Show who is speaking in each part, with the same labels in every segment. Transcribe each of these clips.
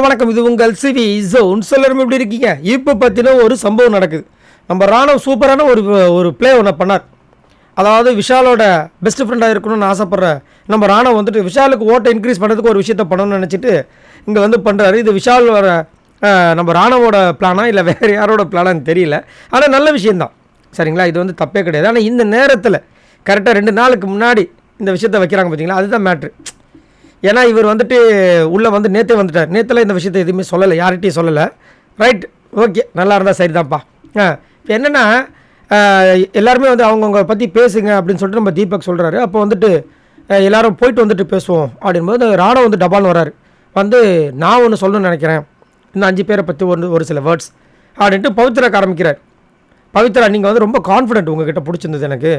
Speaker 1: வணக்கம். இது உங்கள் சிவி ஜோன். எல்லாரும் எப்படி இருக்கீங்க? இப்போ பார்த்தீங்கன்னா ஒரு சம்பவம் நடக்குது. நம்ம ராணுவ சூப்பரான ஒரு ப்ளே ஒன்று பண்ணார். அதாவது விஷாலோட பெஸ்ட் ஃப்ரெண்டாக இருக்கணும்னு ஆசைப்பட்ற நம்ம ராணுவம் வந்துட்டு விஷாலுக்கு ஓட்டை இன்க்ரீஸ் பண்ணுறதுக்கு ஒரு விஷயத்த பண்ணணும்னு நினச்சிட்டு இங்கே வந்து பண்ணுறாரு. இது விஷால் வர நம்ம ராணுவோட பிளானா இல்லை வேறு யாரோட பிளானான்னு தெரியல. ஆனால் நல்ல விஷயந்தான், சரிங்களா? இது வந்து தப்பே கிடையாது. ஆனால் இந்த நேரத்தில் கரெக்டாக 2 நாளுக்கு முன்னாடி இந்த விஷயத்தை வைக்கிறாங்க பார்த்தீங்களா, அதுதான் மேட்ரு. ஏன்னா இவர் வந்துட்டு உள்ளே வந்து நேற்றே வந்துட்டார். நேற்றுல இந்த விஷயத்தை எதுவுமே சொல்லலை, யார்கிட்டையும் சொல்லலை. ரைட், ஓகே, நல்லா இருந்தால் சரி தான்ப்பா. இப்போ என்னென்னா எல்லாருமே வந்து அவங்கவுங்க பற்றி பேசுங்க அப்படின்னு சொல்லிட்டு நம்ம தீபக் சொல்கிறாரு. அப்போ வந்துட்டு எல்லோரும் போயிட்டு வந்துட்டு பேசுவோம் அப்படின்போது ராணா வந்து டபால்னு வராரு. வந்து நான் ஒன்று சொல்லணும்னு நினைக்கிறேன், இந்த 5 பேரை பற்றி ஒரு சில வேர்ட்ஸ் அப்படின்ட்டு பவித்ராக்கு ஆரம்பிக்கிறார். பவித்ரா, நீங்கள் வந்து ரொம்ப கான்ஃபிடென்ட், உங்ககிட்ட பிடிச்சிருந்தது எனக்கு.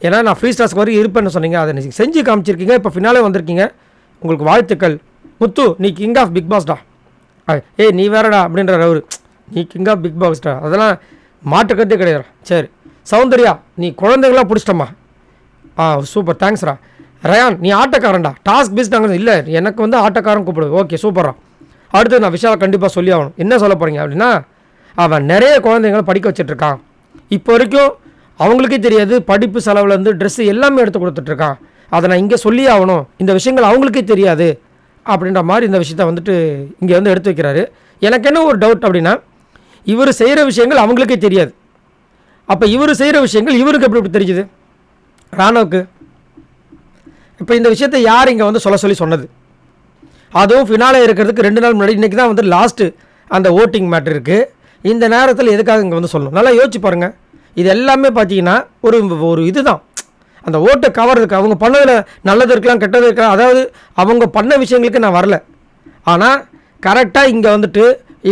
Speaker 1: ஏன்னா நான் ஃப்ரீ ஸ்டாஸ்க்கு வரைக்கும் இருப்பேன்னு சொன்னீங்க, அதை நீங்கள் செஞ்சு காமிச்சிருக்கீங்க. இப்போ ஃபினாலே வந்திருக்கீங்க, உங்களுக்கு வாழ்த்துக்கள். முத்து, நீ கிங் ஆஃப் பிக் பாஸ்டா. ஏய் நீ வேறடா அப்படின்றார் அவர். நீ கிங் ஆஃப் பிக் பாஸ்டா, அதெல்லாம் மாட்டுக்கத்தே கிடையாது. சரி சௌந்தர்யா, நீ குழந்தைங்களாம் பிடிச்சிட்டம்மா. சூப்பர், தேங்க்ஸ்ரா. ரயான், நீ ஆட்டக்காரன்டா, டாஸ்க் பேஸ்டாங்க. இல்லை எனக்கு வந்து ஆட்டக்காரன் கூப்பிடுது. ஓகே சூப்பர்ரா. அடுத்து நான் விஷாலை கண்டிப்பாக சொல்லி ஆகணும். என்ன சொல்ல போகிறீங்க அப்படின்னா, அவன் நிறைய குழந்தைங்களை படிக்க வச்சிட்ருக்கான். இப்போ வரைக்கும் அவங்களுக்கே தெரியாது, படிப்பு செலவுலேருந்து ட்ரெஸ்ஸு எல்லாமே எடுத்து கொடுத்துட்ருக்கான். அதை நான் இங்கே சொல்லி ஆகணும், இந்த விஷயங்கள் அவங்களுக்கே தெரியாது அப்படின்ற மாதிரி இந்த விஷயத்த வந்துட்டு இங்கே வந்து எடுத்து வைக்கிறாரு. எனக்கு என்ன ஒரு டவுட் அப்படின்னா, இவர் செய்கிற விஷயங்கள் அவங்களுக்கே தெரியாது. அப்போ இவர் செய்கிற விஷயங்கள் இவருக்கு எப்படி தெரிஞ்சுது ராணுவுக்கு? இப்போ இந்த விஷயத்தை யார் இங்கே வந்து சொல்லி சொன்னது? அதுவும் ஃபினாலே இருக்கிறதுக்கு 2 நாள் முன்னாடி. இன்றைக்கி தான் வந்து லாஸ்ட்டு அந்த ஓட்டிங் மேட்ரு இருக்குது. இந்த நேரத்தில் எதுக்காக இங்கே வந்து சொல்லணும்? நல்லா யோசிச்சு பாருங்கள். இது எல்லாமே பார்த்தீங்கன்னா ஒரு இதுதான், அந்த ஓட்டை கவர்றதுக்கு. அவங்க பண்ணதில் நல்லது இருக்கலாம், கெட்டது இருக்கலாம். அதாவது அவங்க பண்ண விஷயங்களுக்கு நான் வரல. ஆனால் கரெக்டாக இங்கே வந்துட்டு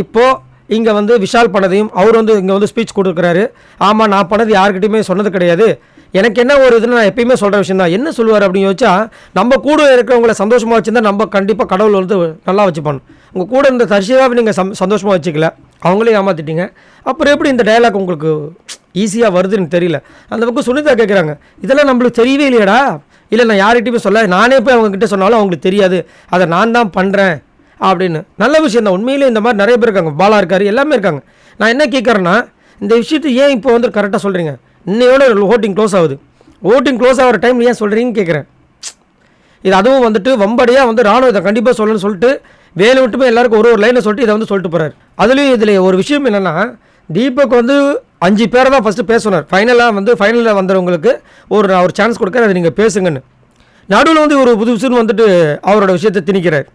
Speaker 1: இப்போது இங்கே வந்து விஷால் பண்ணதையும் அவர் வந்து இங்கே வந்து ஸ்பீச் கொடுக்குறாரு. ஆமாம், நான் பண்ணது யாருக்கிட்டையுமே சொன்னது கிடையாது. எனக்கு என்ன ஒரு இதுன்னு நான் எப்பயுமே சொல்கிற விஷயம் தான். என்ன சொல்லுவார் அப்படின்னு யோசிச்சா, நம்ம கூட இருக்கிறவங்கள சந்தோஷமாக வச்சுருந்தா நம்ம கண்டிப்பாக கடவுள் வந்து நல்லா வச்சுப்பாங்க. உங்கள் கூட இந்த தரிசியாக நீங்கள் சந்தோஷமாக வச்சுக்கல, அவங்களே ஏமாற்றிட்டீங்க. அப்புறம் எப்படி இந்த டயலாக் உங்களுக்கு ஈஸியாக வருதுன்னு தெரியல. அந்த பக்கம் சுனிதா கேட்குறாங்க, இதெல்லாம் நம்மளுக்கு தெரியவே இல்லையடா. இல்லை நான் யார்கிட்டையுமே சொல்ல, நானே போய் அவங்கக்கிட்ட சொன்னாலும் அவங்களுக்கு தெரியாது, அதை நான் தான் பண்ணுறேன் அப்படின்னு. நல்ல விஷயம் தான். உண்மையிலே இந்த மாதிரி நிறைய பேர் இருக்காங்க. பாலா இருக்கார், எல்லாமே இருக்காங்க. நான் என்ன கேட்குறேன்னா, இந்த விஷயத்தை ஏன் இப்போ வந்து கரெக்டாக சொல்கிறீங்க? இன்னையோட ஓட்டிங் க்ளோஸ் ஆகுது. ஓட்டிங் க்ளோஸ் ஆகிற டைம் ஏன் சொல்கிறீங்கன்னு கேட்குறேன். இது அதுவும் வந்துட்டு வம்படியாக வந்து ராணுவ இதை கண்டிப்பாக சொல்லணும்னு சொல்லிட்டு வேலை விட்டுமே எல்லாருக்கும் ஒரு லைனை சொல்லிட்டு இதை வந்து சொல்லிட்டு போகிறார். அதுலேயும் இதில் ஒரு விஷயம் என்னென்னா, தீபக் வந்து 5 பேரை தான் ஃபஸ்ட்டு பேசுனார். ஃபைனலில் வந்தவங்களுக்கு ஒரு சான்ஸ் கொடுக்குற, அதை நீங்கள் பேசுங்கன்னு. நடுவில் வந்து ஒரு புதுசுன்னு வந்துட்டு அவரோட விஷயத்தை திணிக்கிறார்.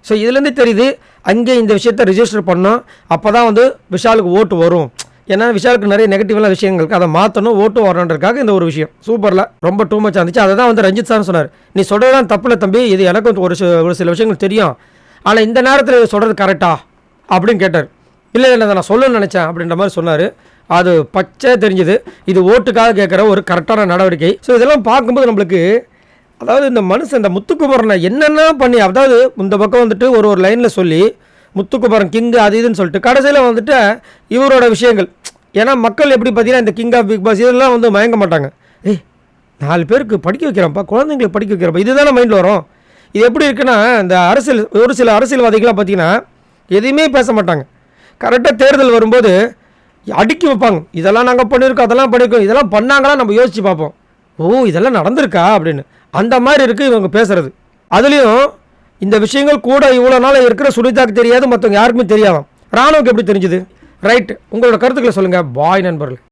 Speaker 1: ஸோ இதுலேருந்தே தெரியுது, அங்கே இந்த விஷயத்தை ரிஜிஸ்டர் பண்ணோம், அப்போ தான் வந்து விஷாலுக்கு ஓட்டு வரும். ஏன்னா விஷாலுக்கு நிறைய நெகட்டிவான விஷயங்களுக்கு அதை மாற்றணும், ஓட்டு வரணுன்றதுக்காக இந்த ஒரு விஷயம் சூப்பரில் ரொம்ப டூ மச் இருந்துச்சு. அதை தான் வந்து ரஞ்சித் சார் சொன்னார், நீ சொல்கிறதான் தப்பில்லை தம்பி, இது எனக்கு ஒரு சில விஷயங்கள் தெரியும், ஆனால் இந்த நேரத்தில் சொல்கிறது கரெக்டா அப்படின்னு கேட்டார். இல்லை அதை நான் சொல்லணும்னு நினச்சேன் அப்படின்ற மாதிரி சொன்னார். அது பச்சை தெரிஞ்சுது, இது ஓட்டுக்காக கேட்குற ஒரு கரெக்டான நடவடிக்கை. ஸோ இதெல்லாம் பார்க்கும்போது நம்மளுக்கு, அதாவது இந்த மனுஷன் இந்த முத்துக்குமரனை என்னென்ன பண்ணி, அதாவது இந்த பக்கம் வந்துட்டு ஒரு லைனில் சொல்லி முத்துக்குமரன் கிங்கு அது இதுன்னு சொல்லிட்டு கடைசியில் வந்துட்டு இவரோட விஷயங்கள். ஏன்னா மக்கள் எப்படி பார்த்தீங்கன்னா இந்த கிங் ஆஃப் பிக் பாஸ் இதெல்லாம் வந்து மயங்க மாட்டாங்க. 4 பேருக்கு படிக்க வைக்கிறப்பா, குழந்தைங்களுக்கு படிக்க வைக்கிறப்பா, இதுதானே மைண்டில் வரும். இது எப்படி இருக்குன்னா, இந்த ஒரு சில அரசியல்வாதிகளாக பார்த்தீங்கன்னா எதையுமே பேச மாட்டாங்க. கரெக்டாக தேர்தல் வரும்போது அடுக்கி வைப்பாங்க. இதெல்லாம் நாங்கள் பண்ணியிருக்கோம், அதெல்லாம் பண்ணியிருக்கோம், இதெல்லாம் பண்ணாங்களா நம்ம யோசித்து பார்ப்போம். ஓ இதெல்லாம் நடந்திருக்கா அப்படின்னு. அந்த மாதிரி இருக்குது இவங்க பேசுகிறது. அதுலேயும் இந்த விஷயங்கள் கூட இவ்வளோ நாள் இருக்கிற சுனிதாக்கு தெரியாது, மற்றவங்க யாருக்குமே தெரியாதான். ராணுவுக்கு எப்படி தெரிஞ்சுது? ரைட், உங்களோட கருத்துக்களை சொல்லுங்கள். பாய் நண்பர்கள்.